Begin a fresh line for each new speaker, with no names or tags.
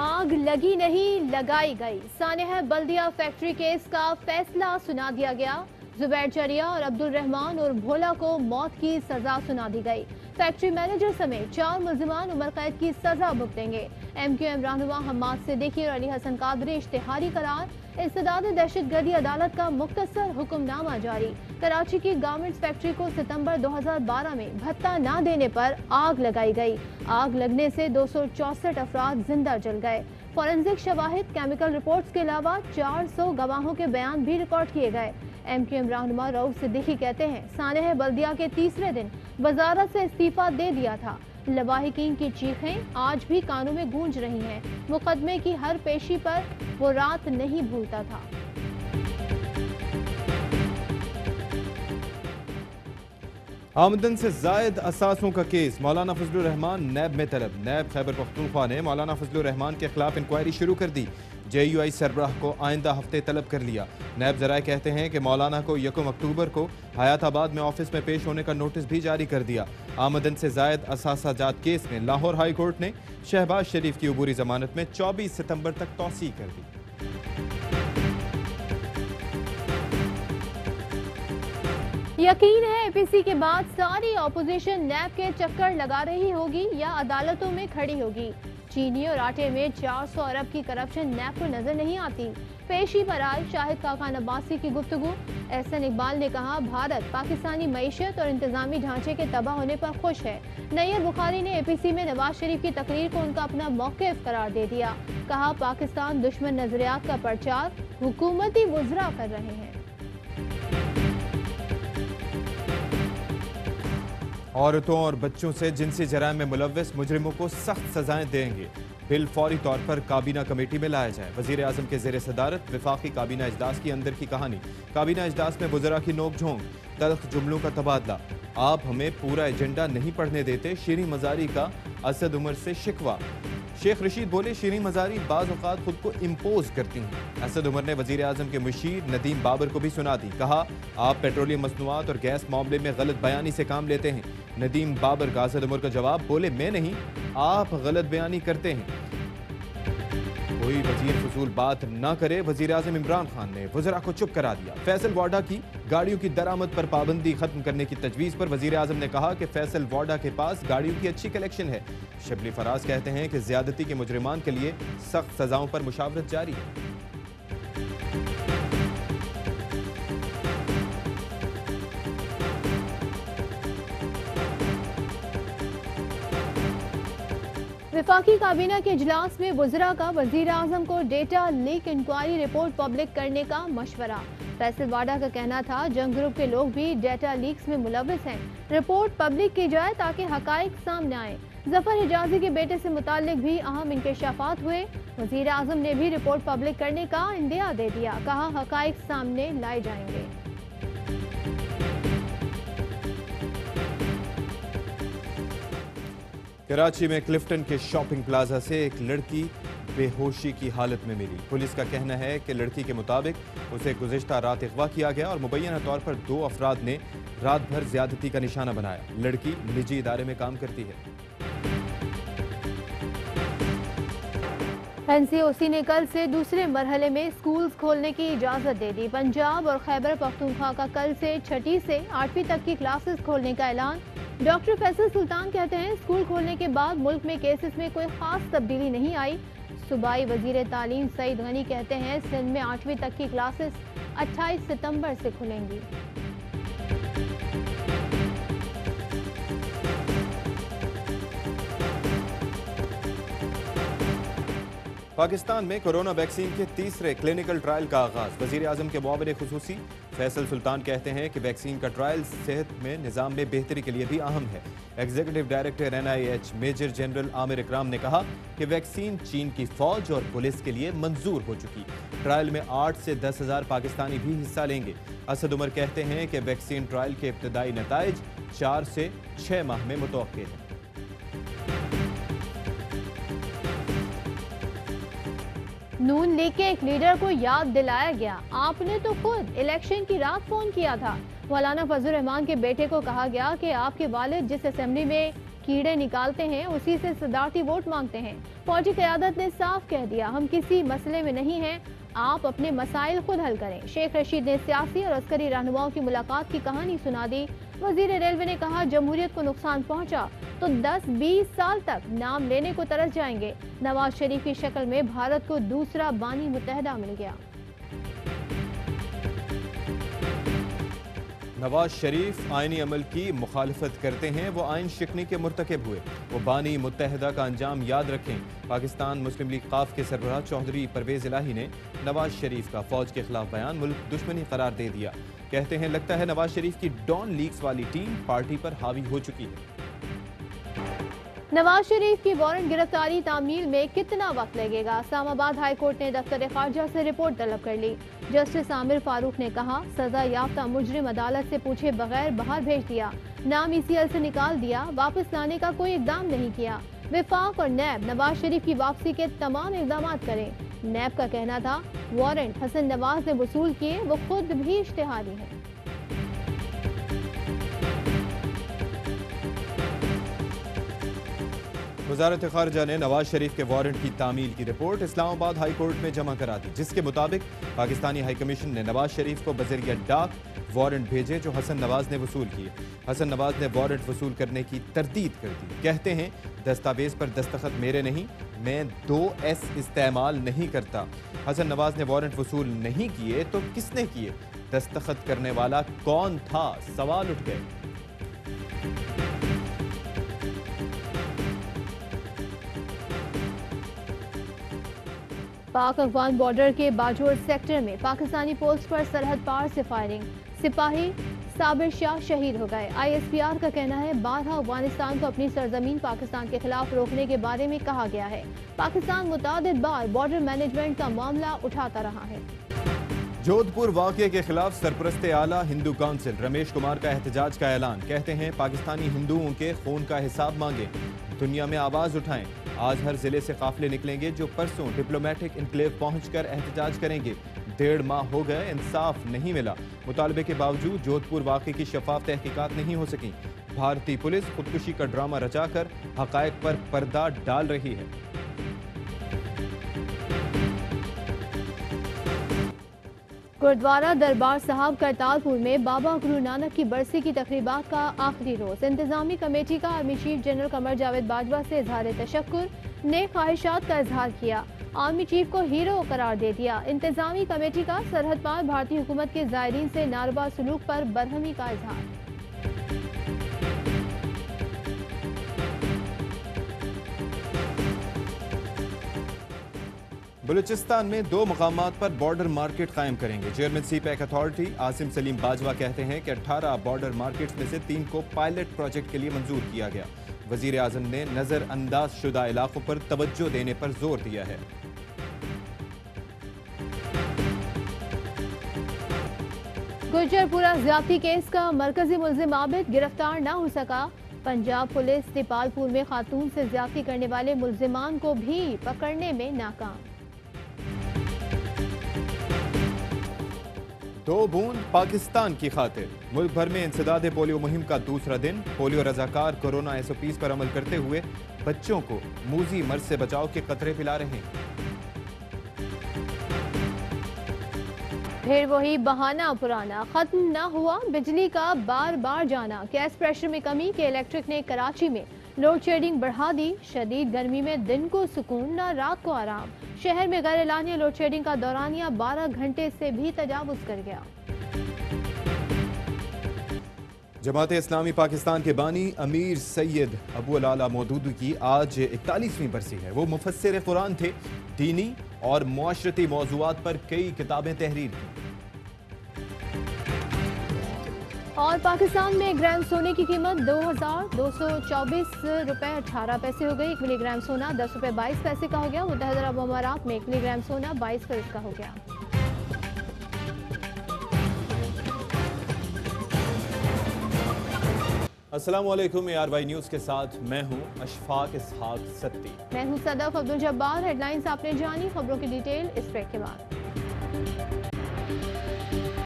आग लगी नहीं लगाई गई। सानेह बल्दिया फैक्ट्री केस का फैसला सुना दिया गया। जुबैर चरिया और अब्दुल रहमान और भोला को मौत की सजा सुना दी गई। फैक्ट्री मैनेजर समेत 4 मुल्जिमान उम्र कैद की सजा भुगतेंगे। MQM रहनुमा हम्माद सिद्दीकी और अली हसन कादरी इश्तिहारी करार। इस्तेदाद दहशतगर्दी अदालत का मुख्तसर हुक्मनामा जारी। कराची की गारमेंट्स फैक्ट्री को सितंबर 2012 में भत्ता न देने पर आग लगाई गई। आग लगने से 264 अफराद जिंदा जल गए। फॉरेंसिक शवाहिद, केमिकल रिपोर्ट्स के अलावा 400 गवाहों के बयान भी रिकॉर्ड किए गए। MQM रहनुमा रऊफ सिद्दीकी कहते हैं, सानेह बल्दिया के तीसरे दिन वजारत से इस्तीफा दे दिया था। लवाहिकीन की चीखें आज भी कानों में गूंज रही हैं। मुकदमे की हर पेशी पर वो रात नहीं भूलता था।
आमदन से जायद असासों का केस, मौलाना फजलुर रहमान नैब में तलब। नैब खैबर पख्तूनख्वा ने मौलाना फजलुर रहमान के खिलाफ इंक्वायरी शुरू कर दी। JUI सरबराह को आइंदा हफ्ते तलब कर लिया। नैब जराए कहते हैं कि मौलाना को 1 अक्टूबर को हयाताबाद में ऑफिस में पेश होने का नोटिस भी जारी कर दिया। आमदन से जायद असासाजात केस में लाहौर हाई कोर्ट ने शहबाज शरीफ की अबूरी जमानत में 24 सितंबर तक तौसी कर दी।
यकीन है APC के बाद सारी ऑपोजिशन नैब के चक्कर लगा रही होगी या अदालतों में खड़ी होगी। चीनी और आटे में 400 अरब की करप्शन नैब को नजर नहीं आती। पेशी पर आई शाहिद खाकान अब्बासी की गुफ्तगू। एहसन इकबाल ने कहा, भारत पाकिस्तानी मईशत और इंतजामी ढांचे के तबाह होने पर खुश है। नैयर बुखारी ने APC में नवाज शरीफ की तकरीर को उनका अपना मौक़िफ़ करार दे दिया। कहा, पाकिस्तान दुश्मन नजरियात का प्रचार हुकूमती वुज़रा कर रहे हैं।
औरतों और बच्चों से जिनसी जराइम में मुलव्वस मुजरिमों को सख्त सजाएं देंगे। बिल फौरी तौर पर काबीना कमेटी में लाया जाए। वजीर आजम के ज़ेर सदारत वफाकी काबीना इजलास की अंदर की कहानी। काबीना इजलास में वज़रा की नोक झोंक, तल्ख जुमलों का तबादला। आप हमें पूरा एजेंडा नहीं पढ़ने देते, शीरीं मजारी का असद उमर से शिकवा। शेख रशीद बोले, शीरीं मजारी बाज़ औक़ात खुद को इम्पोज करती हैं। असद उमर ने वज़ीर आज़म के मुशीर नदीम बाबर को भी सुना दी। कहा, आप पेट्रोलियम मसनूआत और गैस मामले में गलत बयानी से काम लेते हैं। नदीम बाबर का असद उमर का जवाब, बोले मैं नहीं, आप गलत बयानी करते हैं। कोई वजीर फजूल बात ना करे, वजीर आज़म इमरान खान ने वज़रा को चुप करा दिया। फैसल वाडा की गाड़ियों की दरामद पर पाबंदी खत्म करने की तजवीज़ पर वजीर आज़म ने कहा कि फैसल वाडा के पास गाड़ियों की अच्छी कलेक्शन है। शबली फराज कहते हैं कि ज्यादती के मुजरिमान के लिए सख्त सजाओं पर मुशावरत जारी है।
वफाकी काबीना के इजलास में वज़रा का वज़ीर आज़म को data leak inquiry report public करने का मशवरा। फैसल वाडा का कहना था, जंग ग्रुप के लोग भी डेटा लीक्स में मुलव्वस हैं। रिपोर्ट पब्लिक की जाए ताकि हकाइक सामने आए। जफर हिजाजी के बेटे से मुताल्लिक भी अहम इंकशाफात हुए। वज़ीर आज़म ने भी रिपोर्ट पब्लिक करने का इंदिया दे दिया। कहा, हकाइक सामने लाए जाएंगे।
कराची में क्लिफ्टन के शॉपिंग प्लाजा से एक लड़की बेहोशी की हालत में मिली। पुलिस का कहना है कि लड़की के मुताबिक उसे गुज़िश्ता रात अगवा किया गया और मुबैना तौर पर 2 अफराद ने रात भर ज्यादती का निशाना बनाया। लड़की निजी इदारे में काम करती है।
NCOC ने कल से दूसरे मरहले में स्कूल्स खोलने की इजाज़त दे दी। पंजाब और खैबर पख्तूनख्वा का कल से 6ठी से 8वीं तक की क्लासेस खोलने का ऐलान। डॉक्टर फैसल सुल्तान कहते हैं, स्कूल खोलने के बाद मुल्क में केसेस में कोई खास तब्दीली नहीं आई। सूबाई वजीर तालीम सईद गनी कहते हैं, सिंध में 8वीं तक की क्लासेस 28 सितंबर से खुलेंगी।
पाकिस्तान में कोरोना वैक्सीन के तीसरे क्लिनिकल ट्रायल का आगाज। वजीर आजम के मुआविन खुसूसी फैसल सुल्तान कहते हैं कि वैक्सीन का ट्रायल सेहत में निज़ाम में बेहतरी के लिए भी अहम है। Executive director NIH major general Aamir Ikram ने कहा कि वैक्सीन चीन की फौज और पुलिस के लिए मंजूर हो चुकी। ट्रायल में 8 से 10,000 पाकिस्तानी भी हिस्सा लेंगे। असद उमर कहते हैं कि वैक्सीन ट्रायल के इब्तदाई नताइज 4 से 6 माह में मुतवक्किल हैं।
नून लीग के एक लीडर को याद दिलाया गया, आपने तो खुद इलेक्शन की रात फोन किया था। मौलाना फजलुर रहमान के बेटे को कहा गया कि आपके वालिद जिस असेंबली में कीड़े निकालते हैं, उसी से सदारती वोट मांगते हैं। फौजी क़यादत ने साफ कह दिया, हम किसी मसले में नहीं हैं, आप अपने मसाइल खुद हल करें। शेख रशीद ने सियासी और अस्करी रहनुमाओं की मुलाकात की कहानी सुना दी। वजीर रेलवे ने कहा, जमहूरियत को नुकसान पहुंचा तो 10-20 साल तक नाम लेने को तरस जाएंगे। नवाज शरीफ की शक्ल में भारत को दूसरा बानी मुत्तहदा मिल गया।
नवाज शरीफ आईनी अमल की मुखालफत करते हैं, वो आइन शिकनी के मुर्तकिब हुए। वो बानी मुत्तहदा का अंजाम याद रखें। पाकिस्तान मुस्लिम लीग काफ के सरबराह चौधरी परवेज इलाही ने नवाज शरीफ का फौज के खिलाफ बयान मुल्क दुश्मनी करार दे दिया। कहते हैं, लगता है नवाज शरीफ की डॉन लीग्स वाली टीम पार्टी पर हावी हो चुकी है।
नवाज शरीफ की वारंट गिरफ्तारी तामील में कितना वक्त लगेगा? इस्लामाबाद हाई कोर्ट ने दफ्तर खारजा से रिपोर्ट तलब कर ली। जस्टिस आमिर फारूक ने कहा, सजा याफ्ता मुजरिम अदालत से पूछे बगैर बाहर भेज दिया, नाम ECL से निकाल दिया, वापस लाने का कोई इकदाम नहीं किया। विफाक और नैब नवाज शरीफ की वापसी के तमाम इकदाम करें। नैब का कहना था, वारंट हसन नवाज ने वसूल किए, वो खुद भी इश्तिहारी है।
वजारत खारजा ने नवाज शरीफ के वारंट की तामील की रिपोर्ट इस्लामाबाद हाई कोर्ट में जमा करा दी, जिसके मुताबिक पाकिस्तानी हाई कमीशन ने नवाज शरीफ को बजरिया डाक वारंट भेजे जो हसन नवाज ने वसूल किए। हसन नवाज ने वारंट वसूल करने की तरदीद कर दी। कहते हैं, दस्तावेज पर दस्तखत मेरे नहीं, मैं 2S इस्तेमाल नहीं करता। हसन नवाज ने वारंट वसूल नहीं किए तो किसने किए? दस्तखत करने वाला कौन था? सवाल उठ गए।
पाक अफगान बॉर्डर के बाजोर सेक्टर में पाकिस्तानी पोस्ट पर सरहद पार से फायरिंग, सिपाही साबिर शाह शहीद हो गए। ISPR का कहना है, 12 अफगानिस्तान को अपनी सरजमीन पाकिस्तान के खिलाफ रोकने के बारे में कहा गया है। पाकिस्तान मुतादिद बार बॉर्डर मैनेजमेंट का मामला उठाता रहा है।
जोधपुर वाक़े के खिलाफ सरपरस्त आला हिंदू काउंसिल रमेश कुमार का एहतजाज का ऐलान। कहते हैं, पाकिस्तानी हिंदुओं के खून का हिसाब मांगे, दुनिया में आवाज उठाएं। आज हर जिले से काफिले निकलेंगे जो परसों डिप्लोमेटिक इनक्लेव पहुंचकर एहतजाज करेंगे। 1.5 माह हो गए, इंसाफ नहीं मिला। मुतालबे के बावजूद जोधपुर वाक़े की शफाफ तहकीकात नहीं हो सकी। भारतीय पुलिस खुदकुशी का ड्रामा रचाकर हकायक पर पर्दा डाल रही है।
गुरुद्वारा दरबार साहब करतारपुर में बाबा गुरु नानक की बरसी की तकरीबात का आखिरी रोज। इंतजामी कमेटी का army chief general Qamar Javed Bajwa से इजहार तशक्कुर, नेक ख्वाहिशात का इजहार किया। आर्मी चीफ को हीरो करार दे दिया। इंतजामी कमेटी का सरहद पार भारतीय हुकूमत के ज़ायरीन से नारवा सलूक पर बरहमी का इजहार।
बलूचिस्तान में 2 मकामात पर बॉर्डर मार्केट कायम करेंगे। Chairman CPEC authority Asim Salim Bajwa कहते हैं कि 18 बॉर्डर मार्केट्स में से 3 को पायलट प्रोजेक्ट के लिए मंजूर किया गया। वजीर आजम ने नजर अंदाज शुदा इलाकों पर तवज्जो देने पर जोर दिया है।
गुजरपुरा ज्यादती केस का मरकजी मुल्जिम आबिद गिरफ्तार न हो सका। पंजाब पुलिस तिपालपुर में खातून से ज्यादती करने वाले मुल्जिमान को भी पकड़ने में नाकाम।
2 बूंद पाकिस्तान की खातिर। मुल्क भर में इंसदाद पोलियो मुहिम का दूसरा दिन। पोलियो रजाकार कोरोना SOPs पर अमल करते हुए बच्चों को मूजी मर्ज से बचाव के कतरे पिला रहे हैं।
फिर वही बहाना पुराना, खत्म न हुआ बिजली का बार बार जाना। गैस प्रेशर में कमी के इलेक्ट्रिक ने कराची में लोड शेडिंग बढ़ा दी। शदीद गर्मी में दिन को सुकून न रात को आराम। शहर में गैर एलानिया लोड शेडिंग का दौरानिया 12 घंटे से भी तजावुज कर गया।
जमात इस्लामी पाकिस्तान के बानी अमीर सैयद अबू अल आला मौदूदी की आज 41वीं बरसी है। वो मुफस्सिर कुरान थे। दीनी और मुआशरती मौज़ूआत पर कई किताबें तहरीर की।
और पाकिस्तान में 1 ग्राम सोने की कीमत 2224 रुपए 18 पैसे हो गई। 1 मिलीग्राम सोना 10 रुपए 22 पैसे का हो गया। मुत्तहदा अरब अमारात में 1 मिलीग्राम सोना 22 फीसद का हो गया।
अस्सलामुअलैकुम, ARY न्यूज़ के साथ मैं हूं अशफाक इसहाक सत्ती।
मैं हूं सदफ अब्दुल जब्बार। हेडलाइंस आपने जानी, खबरों की डिटेल इस ब्रेक के बाद।